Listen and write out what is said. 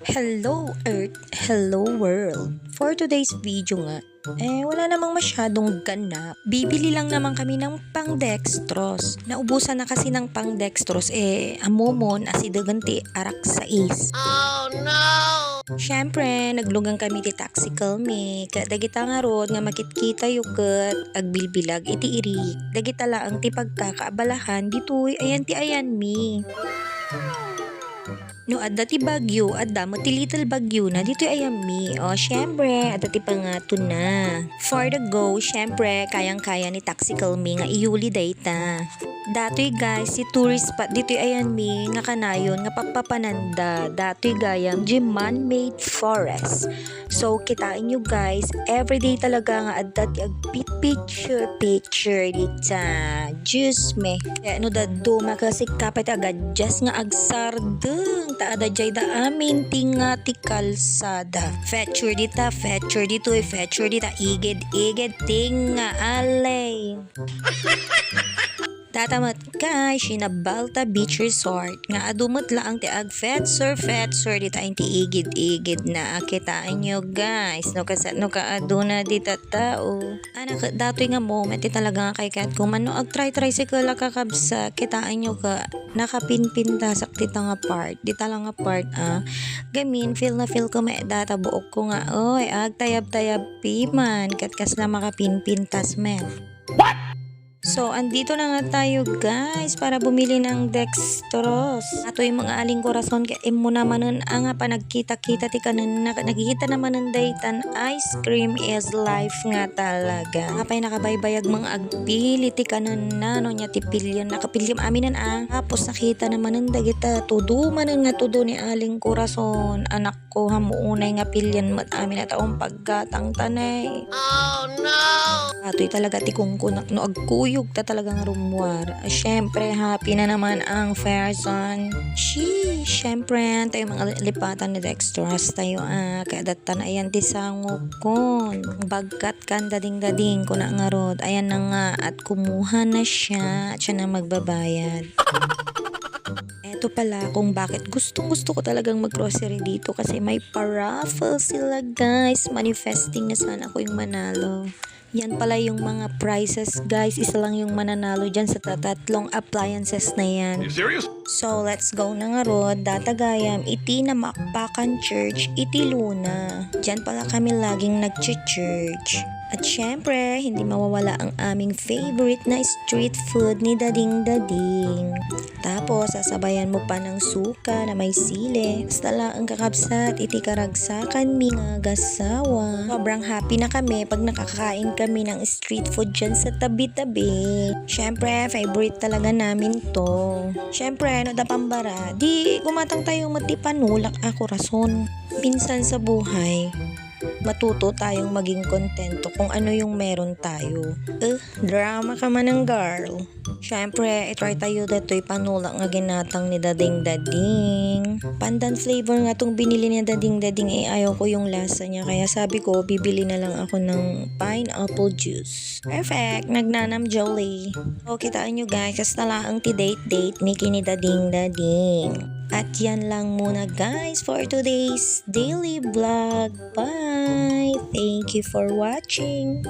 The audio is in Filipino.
Hello Earth, hello world. For today's video nga, wala namang masyadong ganap. Bibili lang naman kami ng pang-dextrose. Naubusan na kasi ng pang-dextrose, amomon, asidaganti, arak sais. Oh no! Siyempre, naglugang kami ti taxical me. Dagita nga rod nga makitkita yuket agbilbilag iti iri. Dagita laang ti pagkakaabalahan ditoy ayan ti ayan mi. No, adda ti Bagyo, adda mo ti little Bagyo na dito ayami. O, syempre, adda ti pangato na. For the go, syempre, kayang-kaya ni Taxical Me nga iuli dayta. Datoy guys, si tourist spot dito ayan mi nga kanayon nga papapananda. Datoy gayam di man-made forest. So, kitain nyo guys, everyday talaga nga adda ti picture dita. Diyos me. Ano daddo makasikapit agad just nga agsardeng taada jay da amin tinga ti kalsada. Feature dita, feature igid tinga alay. Tatamat kay Sinabalta Beach Resort nga adumot laang ti ag fetser dita ti igid na akitaan nyo guys no kaaduna dita tao anak datoy nga moment ti talaga nga kay kat kung ano ag tricycle kakabsa kitaan nyo ka nakapinpinta sakti nga part dita lang nga part gamin feel ko may data buok ko nga oy ag tayab piman katkas na makapinpintas men. What? So, andito na nga tayo guys para bumili ng dextrose. Ato yung mga aling korason kaya mo naman nun nga pa nagkita-kita ti kanan nakikita naman ng daytan ice cream is life nga talaga. Kapay nakabaybayag mga agpili ti kanan na no nya ti pilyon nakapilyam aminan tapos nakita naman ng dagita tudo manan nga tudo ni aling korason anak ko hamuunay nga pilyan mat amin at taong paggatang tanay. Oh no! Ato'y talaga ti kungkunak no agkuyog ta talagang rumwar. Siyempre, happy na naman ang Fairson. Siyempre, tayo mga lipatan ni Dextrose tayo kadatan ayan ti sangokon. Bagkat kan dading ko na nga rod. Ayan na nga at kumuha na siya at siya na magbabayad. Eto pala kung bakit gustong gusto ko talagang mag-grocery dito kasi may paraffle sila guys. Manifesting na sana ako yung manalo. Yan pala yung mga prices guys. Isa lang yung mananalo dyan sa tatlong appliances na yan. Are you serious? So let's go na nga rod. Datagayam iti na Makpakan Church iti Luna. Dyan pala kami laging nag-church. At syempre, hindi mawawala ang aming favorite na street food ni Dading. Tapos, sasabayan mo pa ng suka na may sili. Basta lang ang kakabsat, iti karagsakan mi nga gasawa. Sobrang happy na kami pag nakakain kami ng street food dyan sa tabi-tabi. Syempre, favorite talaga namin to. Syempre, no da pambara, di kumatang tayo matipanulak ako rason. Minsan sa buhay, matuto tayong maging kontento kung ano yung meron tayo. Drama ka man ng girl. Siyempre, itry tayo dato'y panulak nga ginatang ni Dading. Pandan flavor nga tong binili ni Dading ayaw ko yung lasa niya. Kaya sabi ko, bibili na lang ako ng pineapple juice. Perfect! Nagnanam Jolie. O, kitaan nyo guys, kas talaang ti date ni kini Dading. At yan lang muna guys for today's daily vlog. Bye! Thank you for watching!